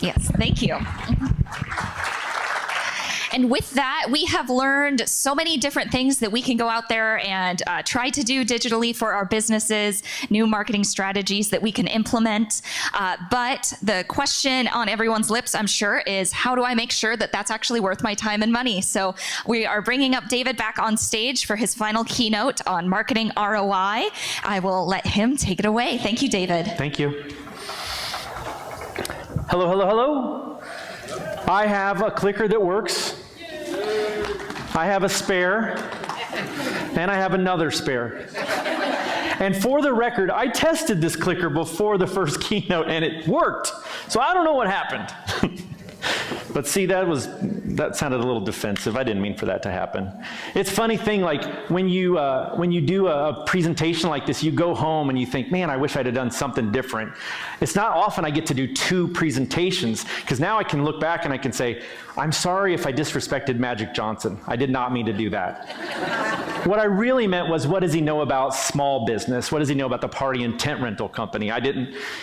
Yes, thank you. And with that, we have learned so many different things that we can go out there and try to do digitally for our businesses, new marketing strategies that we can implement. But the question on everyone's lips, I'm sure, is how do I make sure that that's actually worth my time and money? So we are bringing up David back on stage for his final keynote on marketing ROI. I will let him take it away. Thank you, David. Thank you. Hello, hello, hello. I have a clicker that works. I have a spare, and I have another spare. And for the record, I tested this clicker before the first keynote, and it worked. So I don't know what happened. But see, that sounded a little defensive. I didn't mean for that to happen. It's a funny thing, like when you do a presentation like this, you go home and you think, man, I wish I'd have done something different. It's not often I get to do 2 presentations, because now I can look back and I can say, I'm sorry if I disrespected Magic Johnson. I did not mean to do that. What I really meant was, what does he know about small business? What does he know about the party and tent rental company?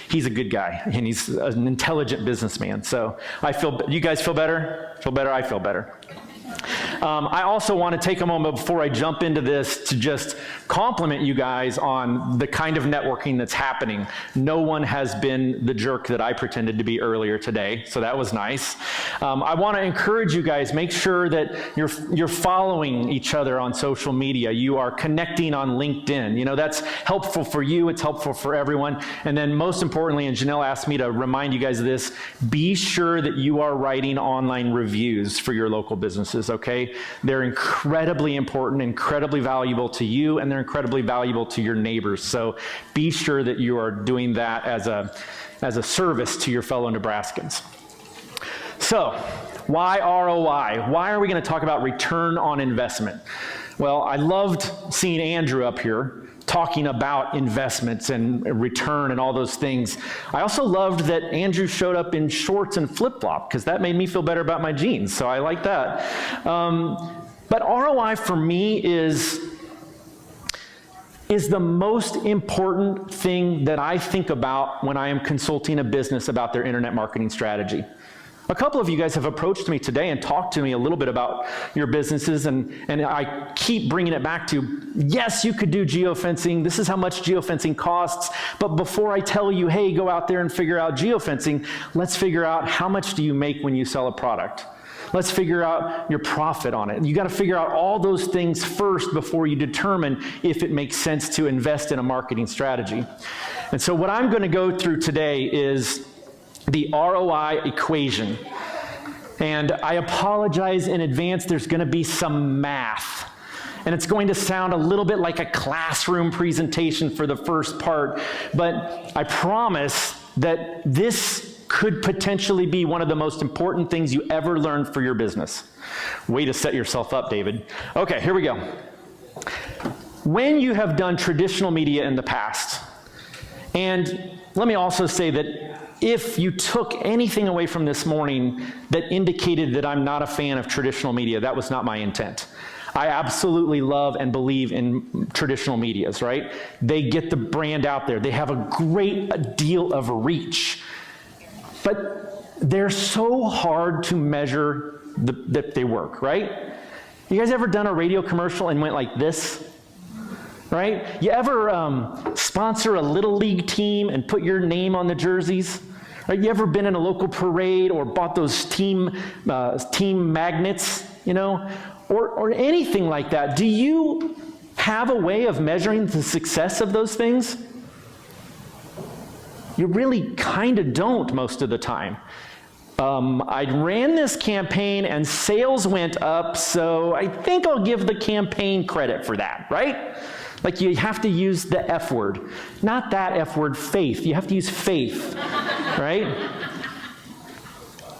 He's a good guy, and he's an intelligent businessman. So you guys feel better? Feel better? I feel better. I also want to take a moment before I jump into this to just compliment you guys on the kind of networking that's happening. No one has been the jerk that I pretended to be earlier today, so that was nice. I want to encourage you guys, make sure that you're following each other on social media. You are connecting on LinkedIn. You know, that's helpful for you, it's helpful for everyone. And then most importantly, and Janelle asked me to remind you guys of this, be sure that you are writing online reviews for your local businesses, okay? They're incredibly important, incredibly valuable to you, and they're incredibly valuable to your neighbors. So be sure that you are doing that as a service to your fellow Nebraskans. So, why ROI? Why are we going to talk about return on investment? Well, I loved seeing Andrew up here talking about investments and return and all those things. I also loved that Andrew showed up in shorts and flip-flop, because that made me feel better about my jeans, so I like that. But ROI for me is the most important thing that I think about when I am consulting a business about their internet marketing strategy. A couple of you guys have approached me today and talked to me a little bit about your businesses, and I keep bringing it back to, yes, you could do geofencing. This is how much geofencing costs. But before I tell you, hey, go out there and figure out geofencing, let's figure out how much do you make when you sell a product. Let's figure out your profit on it. You got to figure out all those things first before you determine if it makes sense to invest in a marketing strategy. And so what I'm going to go through today is the ROI equation. And I apologize in advance, there's going to be some math. And it's going to sound a little bit like a classroom presentation for the first part, but I promise that this could potentially be one of the most important things you ever learn for your business. Way to set yourself up, David. Okay, here we go. When you have done traditional media in the past, and let me also say that if you took anything away from this morning that indicated that I'm not a fan of traditional media, that was not my intent. I absolutely love and believe in traditional medias, right? They get the brand out there. They have a great deal of reach. But they're so hard to measure that they work, right? You guys ever done a radio commercial and went like this? Right? You ever sponsor a little league team and put your name on the jerseys? Right? You ever been in a local parade or bought those team magnets, you know, or anything like that? Do you have a way of measuring the success of those things? You really kind of don't most of the time. I ran this campaign and sales went up, so I think I'll give the campaign credit for that, right? Like, you have to use the F word. Not that F word, faith. You have to use faith, right?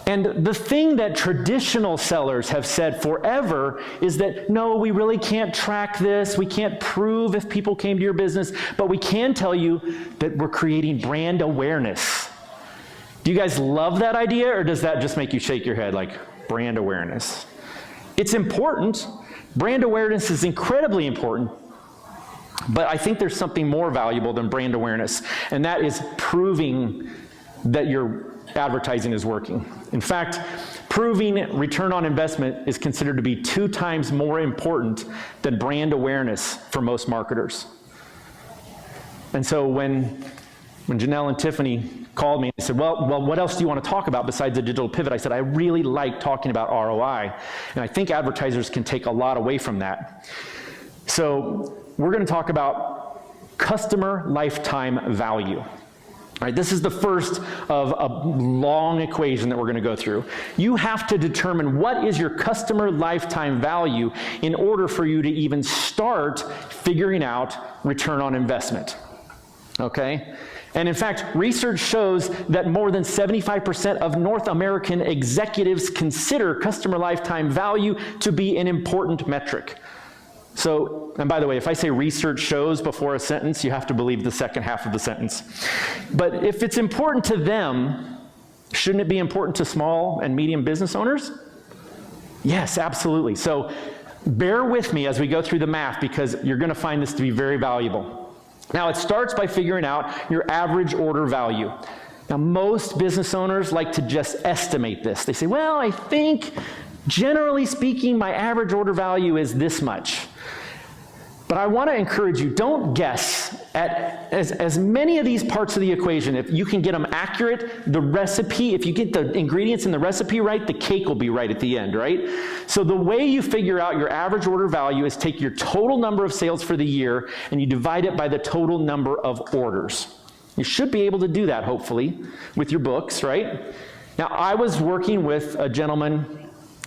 And the thing that traditional sellers have said forever is that, no, we really can't track this. We can't prove if people came to your business, but we can tell you that we're creating brand awareness. Do you guys love that idea, or does that just make you shake your head like, brand awareness? It's important. Brand awareness is incredibly important. But I think there's something more valuable than brand awareness, and that is proving that you're advertising is working. In fact, proving return on investment is considered to be 2 times more important than brand awareness for most marketers. And so when Janelle and Tiffany called me and said, well, what else do you want to talk about besides the digital pivot? I said, I really like talking about ROI, and I think advertisers can take a lot away from that. So we're going to talk about customer lifetime value. All right, this is the first of a long equation that we're going to go through. You have to determine what is your customer lifetime value in order for you to even start figuring out return on investment. Okay? And in fact, research shows that more than 75% of North American executives consider customer lifetime value to be an important metric. So, and by the way, if I say research shows before a sentence, you have to believe the second half of the sentence. But if it's important to them, shouldn't it be important to small and medium business owners? Yes, absolutely. So bear with me as we go through the math, because you're going to find this to be very valuable. Now, it starts by figuring out your average order value. Now, most business owners like to just estimate this. They say, well, I think, generally speaking, my average order value is this much. But I want to encourage you, don't guess at as many of these parts of the equation. If you can get them accurate, the recipe, if you get the ingredients in the recipe right, the cake will be right at the end, right? So the way you figure out your average order value is take your total number of sales for the year and you divide it by the total number of orders. You should be able to do that, hopefully, with your books, right? Now, I was working with a gentleman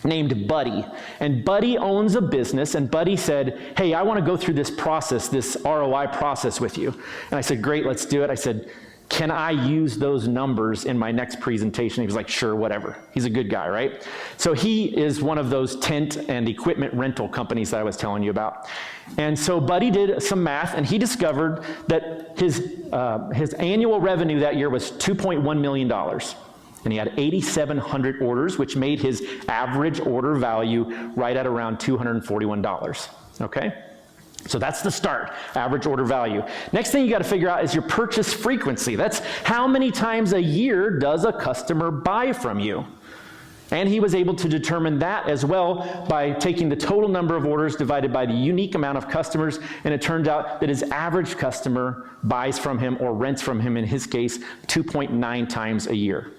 named Buddy, and Buddy owns a business, and Buddy said, hey, I want to go through this process, this ROI process with you. And I said, great, let's do it. I said, can I use those numbers in my next presentation? He was like, sure, whatever. He's a good guy, right? So he is one of those tent and equipment rental companies that I was telling you about. And so Buddy did some math, and he discovered that his annual revenue that year was $2.1 million. And he had 8,700 orders, which made his average order value right at around $241, okay? So that's the start, average order value. Next thing you got to figure out is your purchase frequency. That's how many times a year does a customer buy from you? And he was able to determine that as well by taking the total number of orders divided by the unique amount of customers, and it turned out that his average customer buys from him, or rents from him in his case, 2.9 times a year.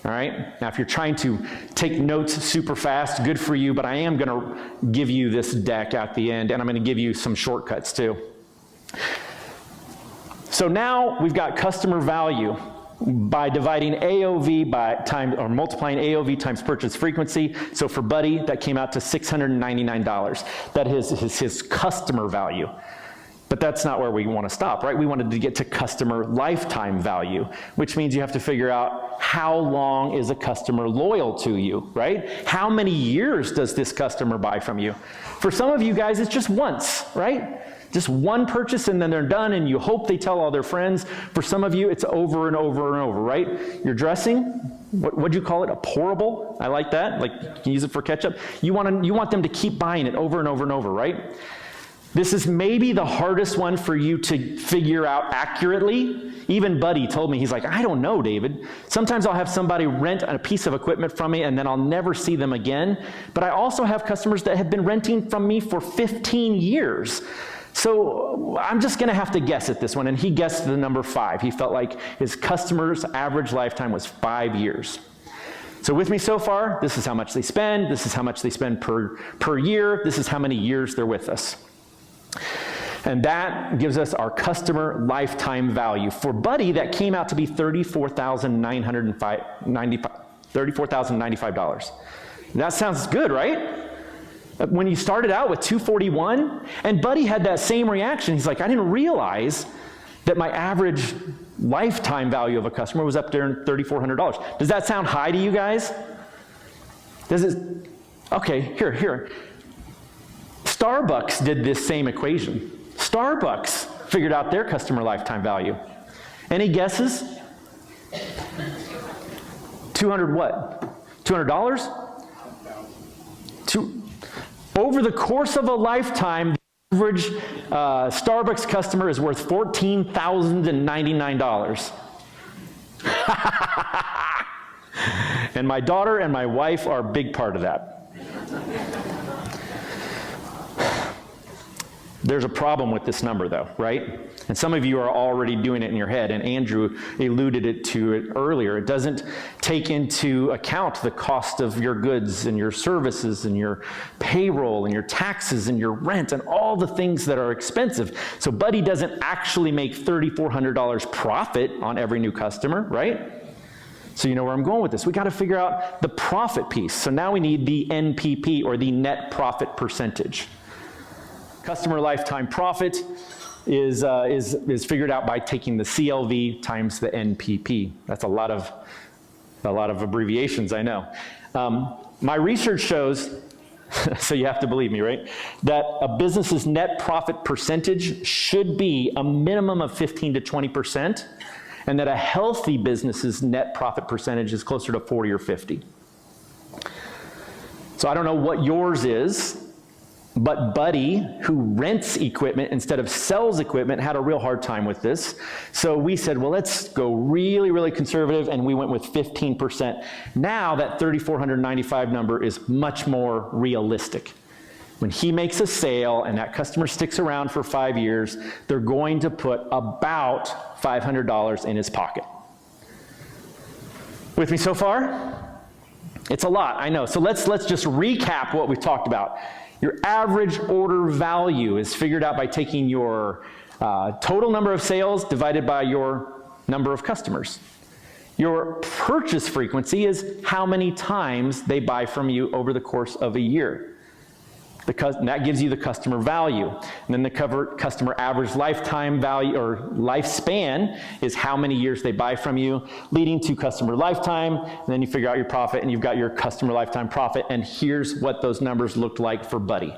All right, now if you're trying to take notes super fast, good for you, but I am going to give you this deck at the end, and I'm going to give you some shortcuts too. So now we've got customer value by dividing AOV by time, or multiplying AOV times purchase frequency. So for Buddy, that came out to $699. That is his customer value. But that's not where we want to stop, right? We wanted to get to customer lifetime value, which means you have to figure out how long is a customer loyal to you, right? How many years does this customer buy from you? For some of you guys, it's just once, right? Just one purchase and then they're done, and you hope they tell all their friends. For some of you, it's over and over and over, right? You're dressing, what'd you call it? A pourable? I like that. Like, you can use it for ketchup. You want them to keep buying it over and over and over, right? This is maybe the hardest one for you to figure out accurately. Even Buddy told me, he's like, I don't know, David. Sometimes I'll have somebody rent a piece of equipment from me and then I'll never see them again. But I also have customers that have been renting from me for 15 years. So I'm just gonna have to guess at this one. And he guessed the number 5. He felt like his customer's average lifetime was 5 years. So with me so far, this is how much they spend. This is how much they spend per year. This is how many years they're with us. And that gives us our customer lifetime value. For Buddy, that came out to be $34,095. That sounds good, right? When you started out with $241, and Buddy had that same reaction. He's like, I didn't realize that my average lifetime value of a customer was up there in $3,400. Does that sound high to you guys? Does it? Okay, here. Starbucks did this same equation. Starbucks figured out their customer lifetime value. Any guesses? 200 what? $200? Over the course of a lifetime, the average Starbucks customer is worth $14,099. And my daughter and my wife are a big part of that. There's a problem with this number though, right? And some of you are already doing it in your head, and Andrew alluded to it earlier. It doesn't take into account the cost of your goods and your services and your payroll and your taxes and your rent and all the things that are expensive. So Buddy doesn't actually make $3,400 profit on every new customer, right? So you know where I'm going with this. We got to figure out the profit piece. So now we need the NPP, or the net profit percentage. Customer lifetime profit is figured out by taking the CLV times the NPP. That's a lot of abbreviations, I know. My research shows, so you have to believe me, right, that a business's net profit percentage should be a minimum of 15 to 20%, and that a healthy business's net profit percentage is closer to 40 or 50. So I don't know what yours is, but Buddy, who rents equipment instead of sells equipment, had a real hard time with this. So we said, well, let's go really, really conservative, and we went with 15%. Now that $3,495 number is much more realistic. When he makes a sale and that customer sticks around for 5 years, they're going to put about $500 in his pocket. With me so far? It's a lot, I know. So let's just recap what we've talked about. Your average order value is figured out by taking your total number of sales divided by your number of customers. Your purchase frequency is how many times they buy from you over the course of a year. And that gives you the customer value. And then the customer average lifetime value, or lifespan, is how many years they buy from you, leading to customer lifetime. And then you figure out your profit, and you've got your customer lifetime profit. And here's what those numbers looked like for Buddy.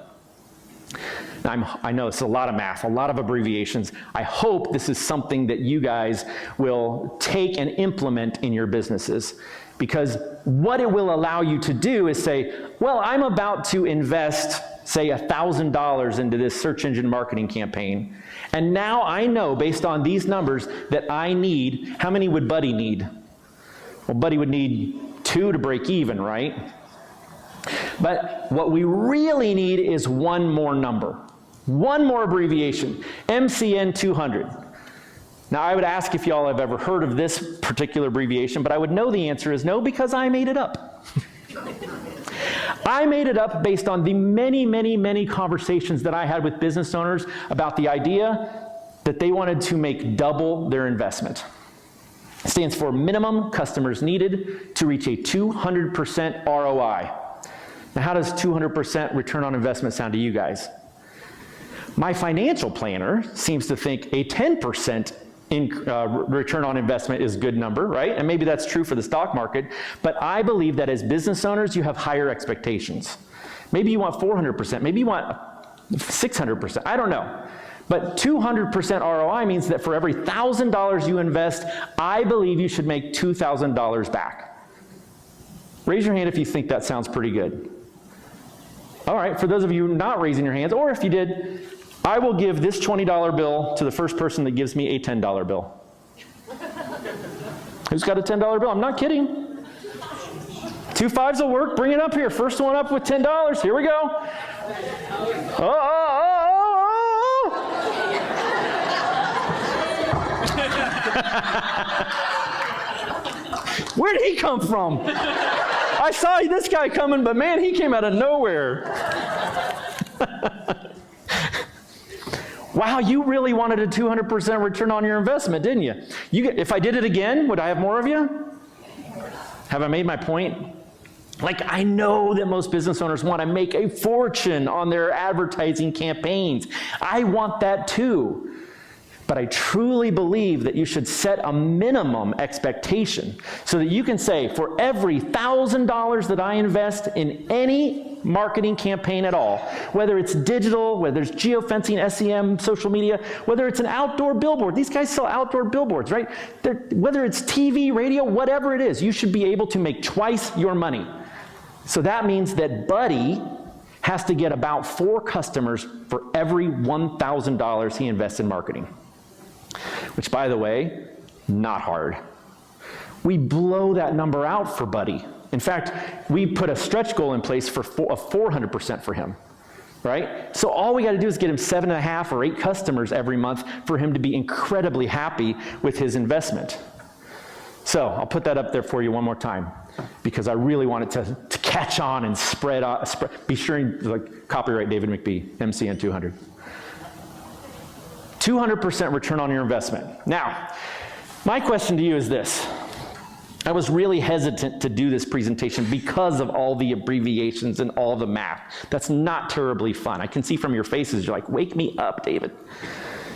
I know it's a lot of math, a lot of abbreviations. I hope this is something that you guys will take and implement in your businesses. Because what it will allow you to do is say, well, I'm about to invest, say, $1,000 into this search engine marketing campaign. And now I know, based on these numbers, that I need, how many would Buddy need? Well, Buddy would need 2 to break even, right? But what we really need is one more number, one more abbreviation, MCN 200. Now, I would ask if y'all have ever heard of this particular abbreviation, but I would know the answer is no, because I made it up. I made it up based on the many, many, many conversations that I had with business owners about the idea that they wanted to make double their investment. It stands for minimum customers needed to reach a 200% ROI. Now, how does 200% return on investment sound to you guys? My financial planner seems to think a 10% return on investment is a good number, right? And maybe that's true for the stock market, but I believe that as business owners, you have higher expectations. Maybe you want 400%, maybe you want 600%, I don't know. But 200% ROI means that for every $1,000 you invest, I believe you should make $2,000 back. Raise your hand if you think that sounds pretty good. All right, for those of you not raising your hands, or if you did, I will give this $20 bill to the first person that gives me a $10 bill. Who's got a $10 bill? I'm not kidding. 2 5s will work. Bring it up here. First one up with $10. Here we go. Where did he come from? I saw this guy coming, but man, he came out of nowhere. Wow, you really wanted a 200% return on your investment, didn't you? If I did it again, would I have more of you? Have I made my point? Like, I know that most business owners want to make a fortune on their advertising campaigns. I want that too. But I truly believe that you should set a minimum expectation so that you can say, for every $1,000 that I invest in any marketing campaign at all, whether it's digital, whether it's geofencing, SEM, social media, whether it's an outdoor billboard. These guys sell outdoor billboards, right? Whether it's TV, radio, whatever it is, you should be able to make twice your money. So that means that Buddy has to get about 4 customers for every $1,000 he invests in marketing. Which, by the way, not hard. we blow that number out for Buddy. In fact, we put a stretch goal in place for 400% for him, right? So all we got to do is get him 7.5 or 8 customers every month for him to be incredibly happy with his investment. So I'll put that up there for you one more time, because I really want it to catch on and spread out. Be sure and copyright David McBee, MCN 200. 200% return on your investment. Now, my question to you is this. I was really hesitant to do this presentation because of all the abbreviations and all the math. That's not terribly fun. I can see from your faces, you're like, wake me up, David.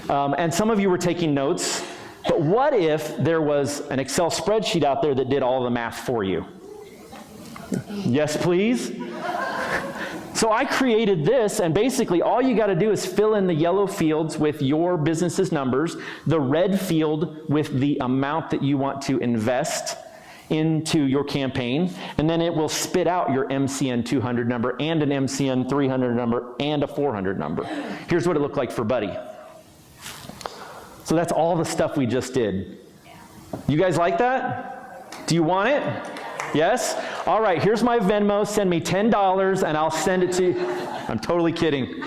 And some of you were taking notes, but what if there was an Excel spreadsheet out there that did all the math for you? Yes, please? So I created this, and basically all you got to do is fill in the yellow fields with your business's numbers, the red field with the amount that you want to invest into your campaign, and then it will spit out your MCN 200 number and an MCN 300 number and a 400 number. Here's what it looked like for Buddy. So that's all the stuff we just did. You guys like that? Do you want it? Yes? All right, here's my Venmo. Send me $10 and I'll send it to you. I'm totally kidding.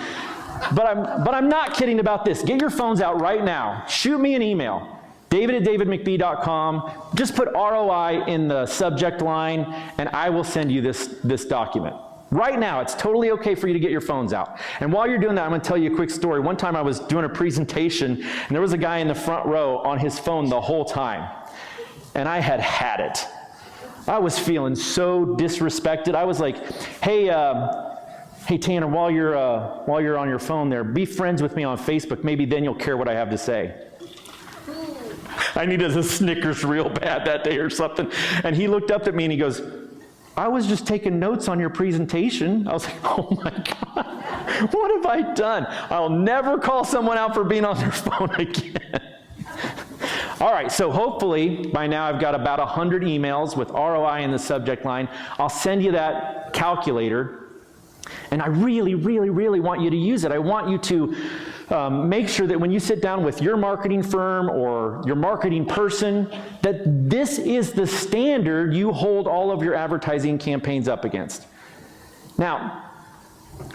But I'm not kidding about this. Get your phones out right now. Shoot me an email. David@davidmcbee.com. Just put ROI in the subject line and I will send you this document. Right now, it's totally okay for you to get your phones out. And while you're doing that, I'm going to tell you a quick story. One time I was doing a presentation and there was a guy in the front row on his phone the whole time. And I had it. I was feeling so disrespected. I was like, hey Tanner, while you're on your phone there, be friends with me on Facebook. Maybe then you'll care what I have to say. I needed a Snickers real bad that day or something. And he looked up at me and he goes, I was just taking notes on your presentation. I was like, oh my God, what have I done? I'll never call someone out for being on their phone again. All right, so hopefully by now I've got about 100 emails with ROI in the subject line. I'll send you that calculator, and I really, really, really want you to use it. I want you to make sure that when you sit down with your marketing firm or your marketing person, that this is the standard you hold all of your advertising campaigns up against. Now,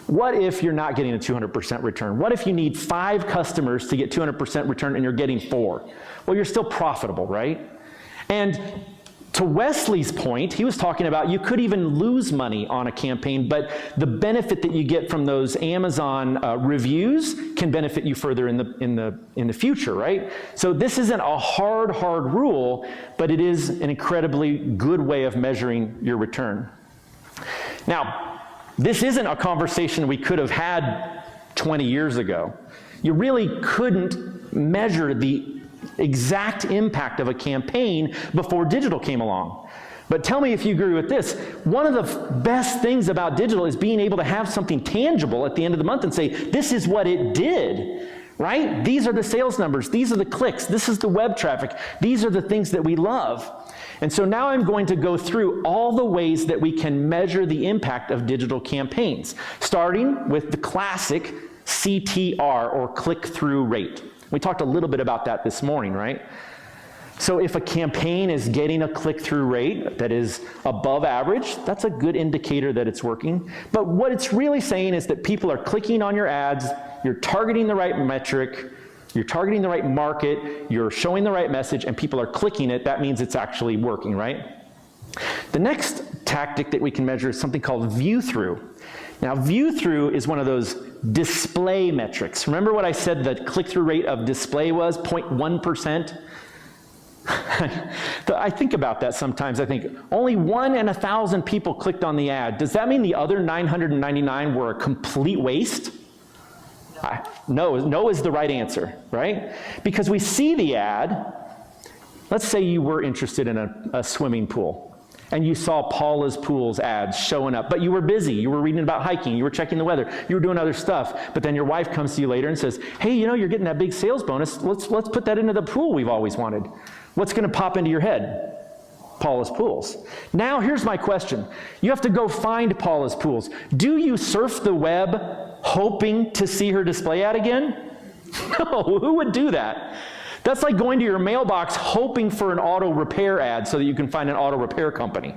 what if you're not getting a 200% return? What if you need 5 customers to get 200% return and you're getting 4? Well, you're still profitable, right? And to Wesley's point, he was talking about you could even lose money on a campaign, but the benefit that you get from those Amazon reviews can benefit you further in the future, right? So this isn't a hard rule, but it is an incredibly good way of measuring your return. Now, this isn't a conversation we could have had 20 years ago. You really couldn't measure the exact impact of a campaign before digital came along. But tell me if you agree with this. One of the best things about digital is being able to have something tangible at the end of the month and say, this is what it did, right? These are the sales numbers. These are the clicks. This is the web traffic. These are the things that we love. And so now I'm going to go through all the ways that we can measure the impact of digital campaigns, starting with the classic CTR, or click-through rate. We talked a little bit about that this morning, right? So if a campaign is getting a click-through rate that is above average, that's a good indicator that it's working. But what it's really saying is that people are clicking on your ads, you're targeting the right metric, you're targeting the right market, you're showing the right message, and people are clicking it. That means it's actually working, right? The next tactic that we can measure is something called view-through. Now, view-through is one of those display metrics. Remember what I said the click-through rate of display was, 0.1%? I think about that sometimes. I think only 1 in 1,000 people clicked on the ad. Does that mean the other 999 were a complete waste? No is the right answer, right? Because we see the ad. Let's say you were interested in a swimming pool and you saw Paula's Pools ads showing up, but you were busy. You were reading about hiking. You were checking the weather. You were doing other stuff. But then your wife comes to you later and says, hey, you know, you're getting that big sales bonus. Let's put that into the pool we've always wanted. What's going to pop into your head? Paula's Pools. Now, here's my question. You have to go find Paula's Pools. Do you surf the web hoping to see her display ad again? No, who would do that? That's like going to your mailbox hoping for an auto repair ad so that you can find an auto repair company.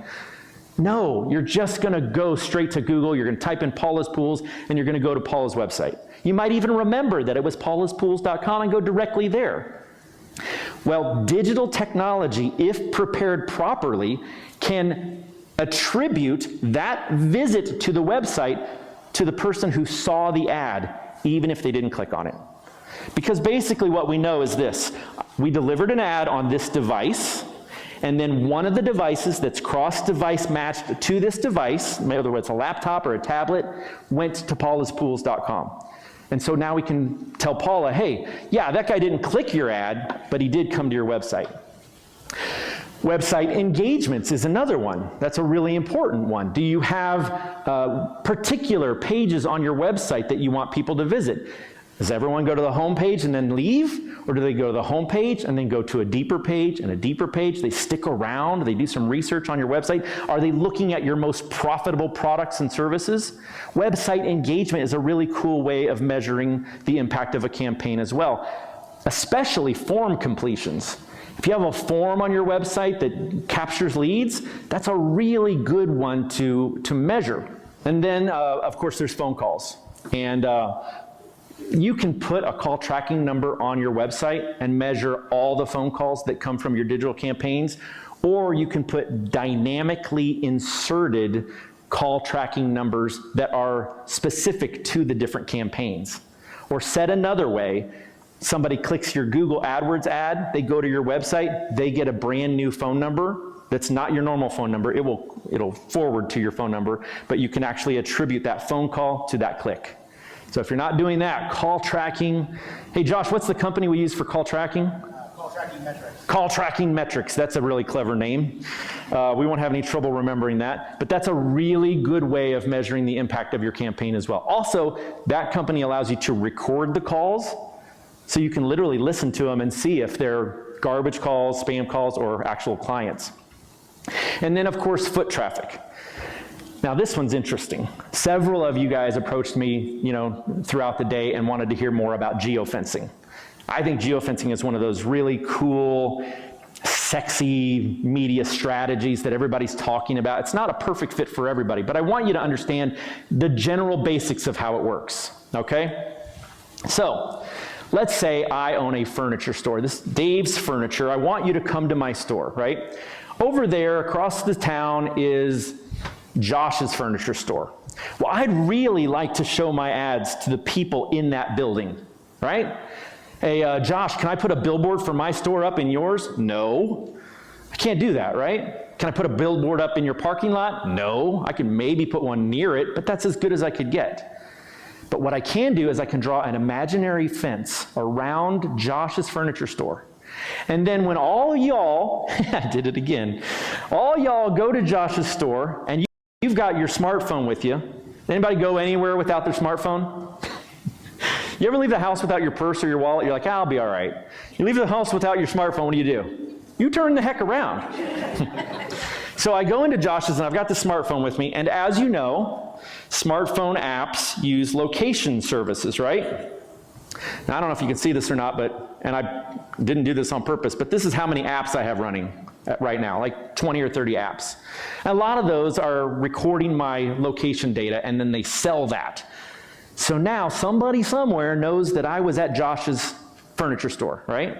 No, you're just going to go straight to Google, you're going to type in Paula's Pools, and you're going to go to Paula's website. You might even remember that it was paulaspools.com and go directly there. Well, digital technology, if prepared properly, can attribute that visit to the website to the person who saw the ad, even if they didn't click on it. Because basically what we know is this: we delivered an ad on this device, and then one of the devices that's cross-device matched to this device, whether it's a laptop or a tablet, went to paulaspools.com. And so now we can tell Paula, hey, yeah, that guy didn't click your ad, but he did come to your website. Website engagements is another one. That's a really important one. Do you have particular pages on your website that you want people to visit? Does everyone go to the home page and then leave? Or do they go to the home page and then go to a deeper page and a deeper page? They stick around, they do some research on your website. Are they looking at your most profitable products and services? Website engagement is a really cool way of measuring the impact of a campaign as well, especially form completions. If you have a form on your website that captures leads, that's a really good one to measure. And then, of course, there's phone calls. And you can put a call tracking number on your website and measure all the phone calls that come from your digital campaigns, or you can put dynamically inserted call tracking numbers that are specific to the different campaigns. Or said another way, somebody clicks your Google AdWords ad, they go to your website, they get a brand new phone number that's not your normal phone number. It'll forward to your phone number, but you can actually attribute that phone call to that click. So if you're not doing that, call tracking. Hey Josh, what's the company we use for call tracking? Call Tracking Metrics. Call Tracking Metrics, that's a really clever name. We won't have any trouble remembering that, but that's a really good way of measuring the impact of your campaign as well. Also, that company allows you to record the calls, so you can literally listen to them and see if they're garbage calls, spam calls, or actual clients. And then of course, foot traffic. Now this one's interesting. Several of you guys approached me, throughout the day and wanted to hear more about geofencing. I think geofencing is one of those really cool, sexy media strategies that everybody's talking about. It's not a perfect fit for everybody, but I want you to understand the general basics of how it works, okay? So, let's say I own a furniture store. This is Dave's Furniture. I want you to come to my store, right? Over there across the town is Josh's furniture store. Well, I'd really like to show my ads to the people in that building, right? Hey, Josh, can I put a billboard for my store up in yours? No. I can't do that, right? Can I put a billboard up in your parking lot? No. I can maybe put one near it, but that's as good as I could get. But what I can do is I can draw an imaginary fence around Josh's furniture store. And then when all y'all, I did it again, all y'all go to Josh's store and you've got your smartphone with you. Anybody go anywhere without their smartphone? You ever leave the house without your purse or your wallet? You're like, I'll be all right. You leave the house without your smartphone, what do? You turn the heck around. So I go into Josh's and I've got the smartphone with me, and as you know, smartphone apps use location services, right? Now I don't know if you can see this or not, and I didn't do this on purpose, but this is how many apps I have running right now, like 20 or 30 apps. And a lot of those are recording my location data and then they sell that. So now somebody somewhere knows that I was at Josh's furniture store, right?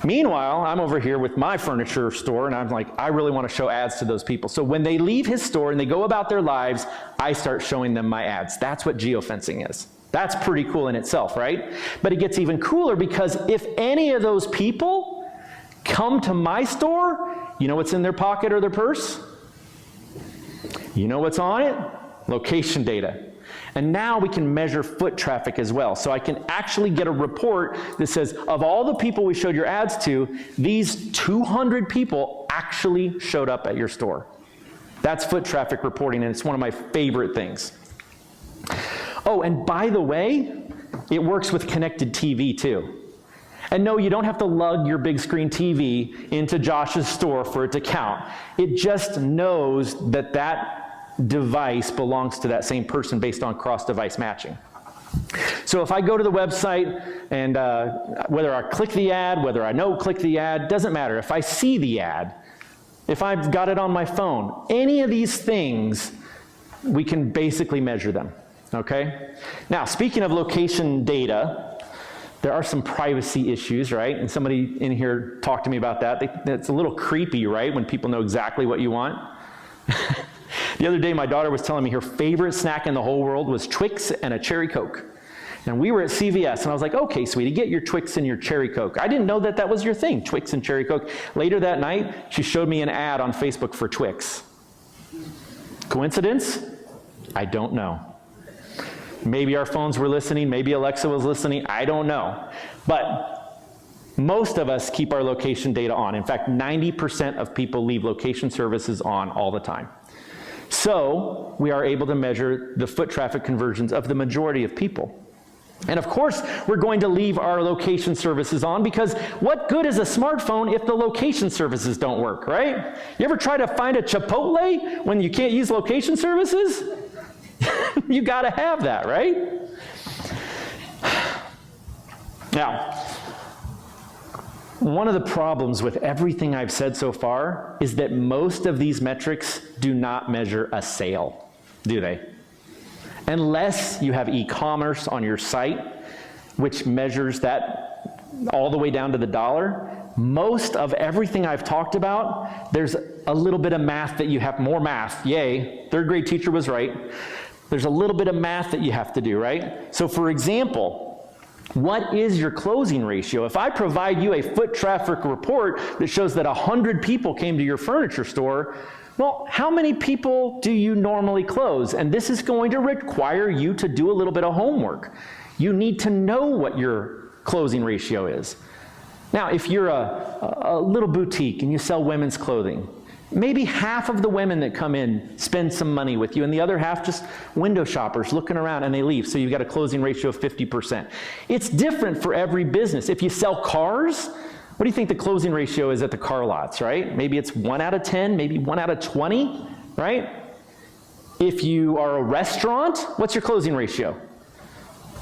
Meanwhile, I'm over here with my furniture store and I'm like, I really want to show ads to those people. So when they leave his store and they go about their lives, I start showing them my ads. That's what geofencing is. That's pretty cool in itself, right? But it gets even cooler because if any of those people come to my store, you know what's in their pocket or their purse? You know what's on it? Location data. And now we can measure foot traffic as well. So I can actually get a report that says, of all the people we showed your ads to, these 200 people actually showed up at your store. That's foot traffic reporting, and it's one of my favorite things. Oh, and by the way, it works with connected TV too. And no, you don't have to lug your big screen TV into Josh's store for it to count. It just knows that that device belongs to that same person based on cross-device matching. So if I go to the website and whether I click the ad, whether I no click the ad, doesn't matter. If I see the ad, if I've got it on my phone, any of these things, we can basically measure them, okay? Now, speaking of location data, there are some privacy issues, right? And somebody in here talked to me about that. It's a little creepy, right, when people know exactly what you want. The other day, my daughter was telling me her favorite snack in the whole world was Twix and a Cherry Coke. And we were at CVS, and I was like, okay, sweetie, get your Twix and your Cherry Coke. I didn't know that that was your thing, Twix and Cherry Coke. Later that night, she showed me an ad on Facebook for Twix. Coincidence? I don't know. Maybe our phones were listening, maybe Alexa was listening, I don't know. But most of us keep our location data on. In fact, 90% of people leave location services on all the time. So we are able to measure the foot traffic conversions of the majority of people. And of course, we're going to leave our location services on, because what good is a smartphone if the location services don't work, right? You ever try to find a Chipotle when you can't use location services? You gotta have that, right? Now, one of the problems with everything I've said so far is that most of these metrics do not measure a sale, do they? Unless you have e-commerce on your site, which measures that all the way down to the dollar, most of everything I've talked about, there's a little bit of math that you have, more math, yay, third grade teacher was right. There's a little bit of math that you have to do, right? So for example, what is your closing ratio? If I provide you a foot traffic report that shows that 100 people came to your furniture store, well, how many people do you normally close? And this is going to require you to do a little bit of homework. You need to know what your closing ratio is. Now, if you're a little boutique and you sell women's clothing, maybe half of the women that come in spend some money with you, and the other half just window shoppers looking around and they leave, so you've got a closing ratio of 50%. It's different for every business. If you sell cars, what do you think the closing ratio is at the car lots, right? Maybe it's 1 out of 10, maybe 1 out of 20, right? If you are a restaurant, what's your closing ratio?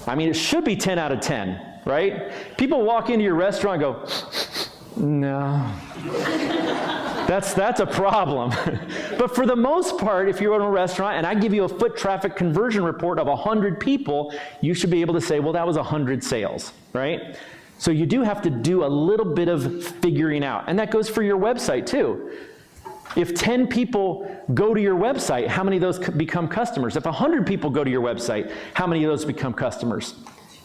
I mean, it should be 10 out of 10, right? People walk into your restaurant and go, no. That's a problem. But for the most part, if you're in a restaurant and I give you a foot traffic conversion report of 100 people, you should be able to say, well, that was 100 sales, right? So you do have to do a little bit of figuring out. And that goes for your website too. If 10 people go to your website, how many of those become customers? If 100 people go to your website, how many of those become customers?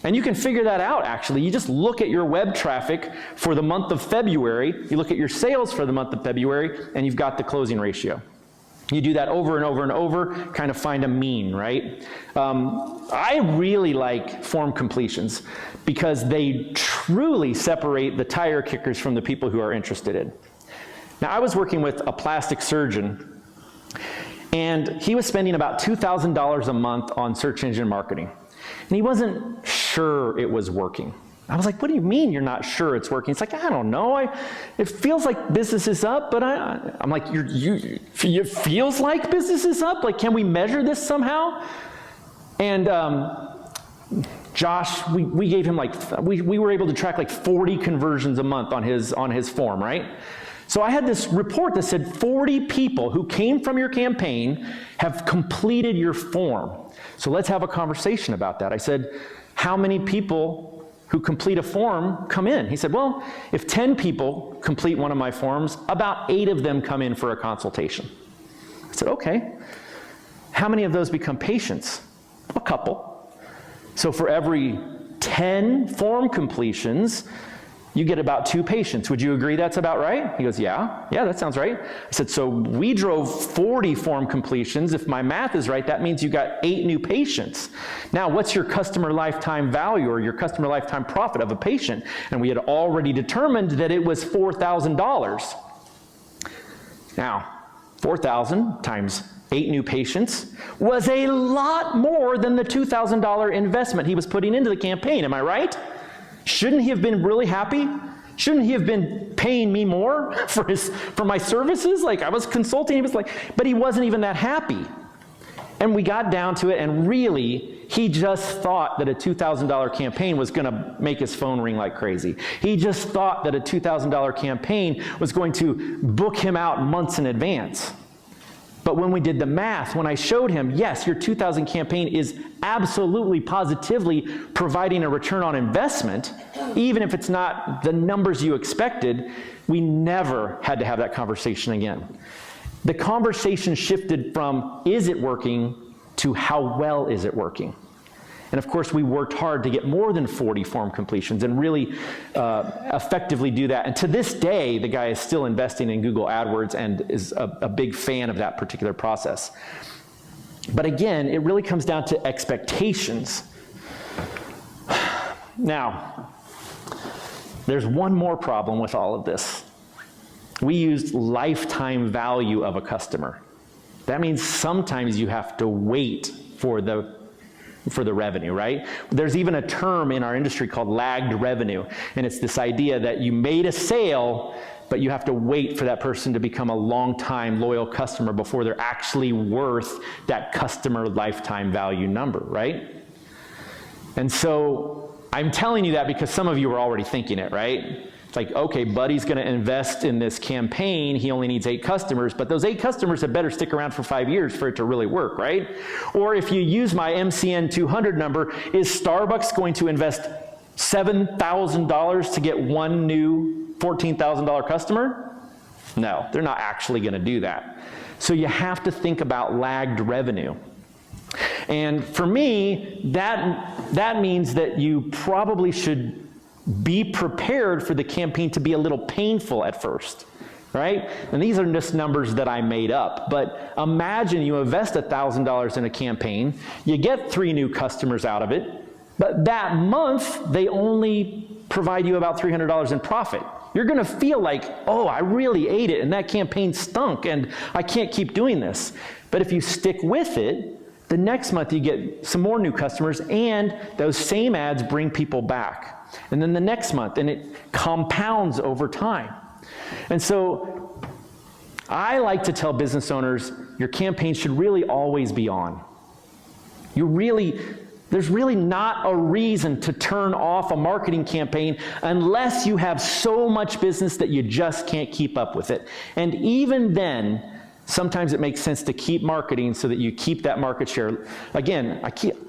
And you can figure that out, actually. You just look at your web traffic for the month of February, you look at your sales for the month of February, and you've got the closing ratio. You do that over and over and over, kind of find a mean, right? I really like form completions because they truly separate the tire kickers from the people who are interested in. Now, I was working with a plastic surgeon, and he was spending about $2,000 a month on search engine marketing. And he wasn't sure it was working. I was like, what do you mean you're not sure it's working? It's like, I don't know. It feels like business is up, but I'm like, it feels like business is up? Like, can we measure this somehow? And Josh, we gave him we were able to track like 40 conversions a month on his form, right? So I had this report that said 40 people who came from your campaign have completed your form. So let's have a conversation about that. I said, how many people who complete a form come in? He said, well, if 10 people complete one of my forms, about 8 of them come in for a consultation. I said, okay. How many of those become patients? A couple. So for every 10 form completions, you get about 2 patients. Would you agree that's about right? He goes, yeah, that sounds right. I said, so we drove 40 form completions. If my math is right, that means you got 8 new patients. Now, what's your customer lifetime value or your customer lifetime profit of a patient? And we had already determined that it was $4,000. Now, 4,000 times 8 new patients was a lot more than the $2,000 investment he was putting into the campaign. Am I right? Shouldn't he have been really happy? Shouldn't he have been paying me more for my services? Like, I was consulting, he was like, but he wasn't even that happy. And we got down to it, and really, He just thought that a $2,000 campaign was going to make his phone ring like crazy. He just thought that a $2,000 campaign was going to book him out months in advance. But when we did the math, when I showed him, yes, your 2,000 campaign is absolutely, positively providing a return on investment, even if it's not the numbers you expected, we never had to have that conversation again. The conversation shifted from, is it working, to how well is it working? And of course, we worked hard to get more than 40 form completions and really effectively do that. And to this day, the guy is still investing in Google AdWords and is a big fan of that particular process. But again, it really comes down to expectations. Now, there's one more problem with all of this. We used lifetime value of a customer. That means sometimes you have to wait for the revenue, right? There's even a term in our industry called lagged revenue, and it's this idea that you made a sale, but you have to wait for that person to become a long-time loyal customer before they're actually worth that customer lifetime value number, right? And so I'm telling you that because some of you are already thinking it, right? It's like, okay, Buddy's going to invest in this campaign. He only needs 8 customers, but those 8 customers had better stick around for 5 years for it to really work, right? Or if you use my MCN 200 number, is Starbucks going to invest $7,000 to get one new $14,000 customer? No, they're not actually going to do that. So you have to think about lagged revenue. And for me, that means that you probably should be prepared for the campaign to be a little painful at first, right? And these are just numbers that I made up, but imagine you invest $1,000 in a campaign, you get 3 new customers out of it, but that month they only provide you about $300 in profit. You're gonna feel like, oh, I really ate it and that campaign stunk and I can't keep doing this. But if you stick with it, the next month you get some more new customers and those same ads bring people back. And then the next month, and it compounds over time. And so I like to tell business owners, your campaign should really always be on. There's really not a reason to turn off a marketing campaign unless you have so much business that you just can't keep up with it. And even then, sometimes it makes sense to keep marketing so that you keep that market share. Again,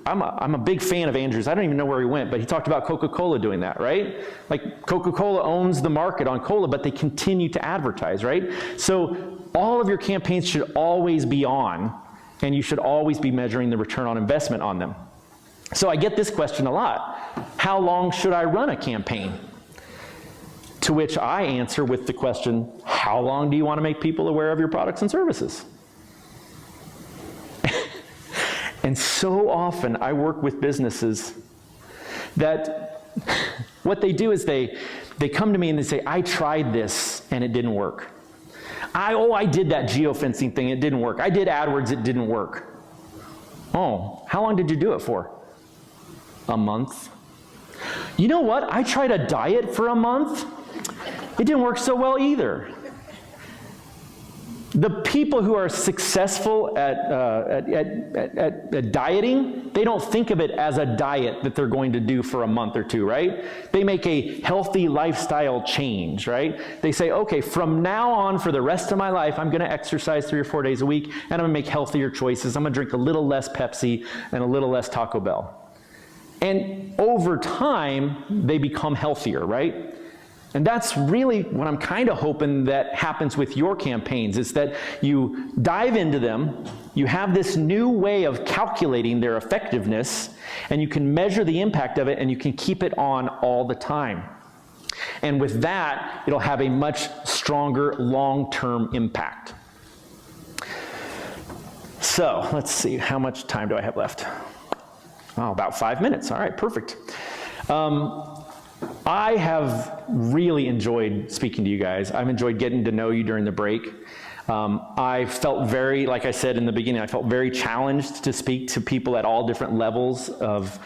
I'm a big fan of Andrew's. I don't even know where he went, but he talked about Coca-Cola doing that, right? Like Coca-Cola owns the market on cola, but they continue to advertise, right? So all of your campaigns should always be on, and you should always be measuring the return on investment on them. So I get this question a lot. How long should I run a campaign? To which I answer with the question, how long do you want to make people aware of your products and services? And so often I work with businesses that what they do is they come to me and they say, I tried this and it didn't work. I did that geofencing thing, it didn't work. I did AdWords, it didn't work. Oh, how long did you do it for? A month. You know what? I tried a diet for a month. It didn't work so well either. The people who are successful at dieting, they don't think of it as a diet that they're going to do for a month or two, right? They make a healthy lifestyle change, right? They say, okay, from now on for the rest of my life, I'm going to exercise 3 or 4 days a week, and I'm going to make healthier choices. I'm going to drink a little less Pepsi and a little less Taco Bell. And over time, they become healthier, right? And that's really what I'm kind of hoping that happens with your campaigns, is that you dive into them, you have this new way of calculating their effectiveness, and you can measure the impact of it, and you can keep it on all the time. And with that, it'll have a much stronger long-term impact. So let's see, how much time do I have left? Oh, about 5 minutes. All right, perfect. I have really enjoyed speaking to you guys. I've enjoyed getting to know you during the break. I felt very, like I said in the beginning, I felt very challenged to speak to people at all different levels of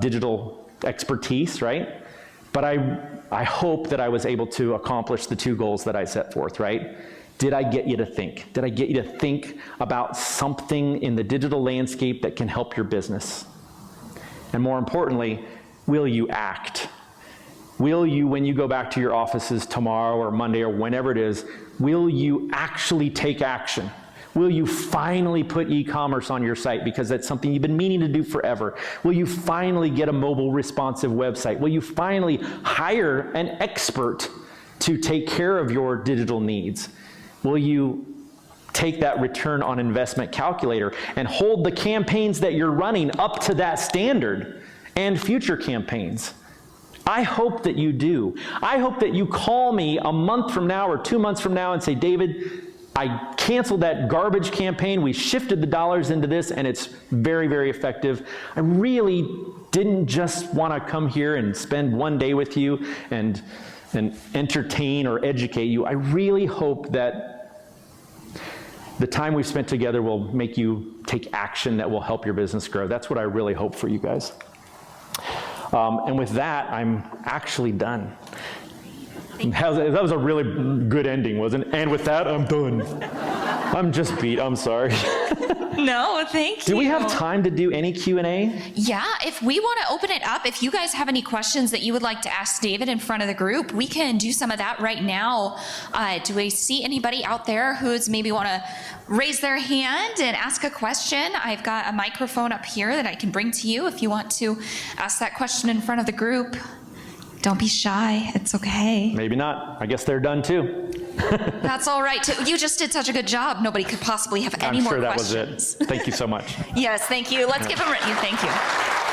digital expertise, right? But I hope that I was able to accomplish the 2 goals that I set forth, right? Did I get you to think? Did I get you to think about something in the digital landscape that can help your business? And more importantly, will you act? Will you, when you go back to your offices tomorrow or Monday or whenever it is, will you actually take action? Will you finally put e-commerce on your site because that's something you've been meaning to do forever? Will you finally get a mobile responsive website? Will you finally hire an expert to take care of your digital needs? Will you take that return on investment calculator and hold the campaigns that you're running up to that standard and future campaigns? I hope that you do. I hope that you call me a month from now or 2 months from now and say, David, I canceled that garbage campaign. We shifted the dollars into this, and it's very, very effective. I really didn't just want to come here and spend one day with you and entertain or educate you. I really hope that the time we've spent together will make you take action that will help your business grow. That's what I really hope for you guys. And with that, I'm actually done. That was a really good ending, wasn't it? And with that, I'm done. I'm just beat. I'm sorry. No, thank you. Do we have time to do any Q&A? Yeah, if we want to open it up, if you guys have any questions that you would like to ask David in front of the group, we can do some of that right now. Do we see anybody out there who's maybe want to raise their hand and ask a question? I've got a microphone up here that I can bring to you if you want to ask that question in front of the group. Don't be shy. It's okay. Maybe not. I guess they're done too. That's all right too. You just did such a good job. Nobody could possibly have any more questions. I'm sure that was it. Thank you so much. Yes, thank you. Let's give him a thank you.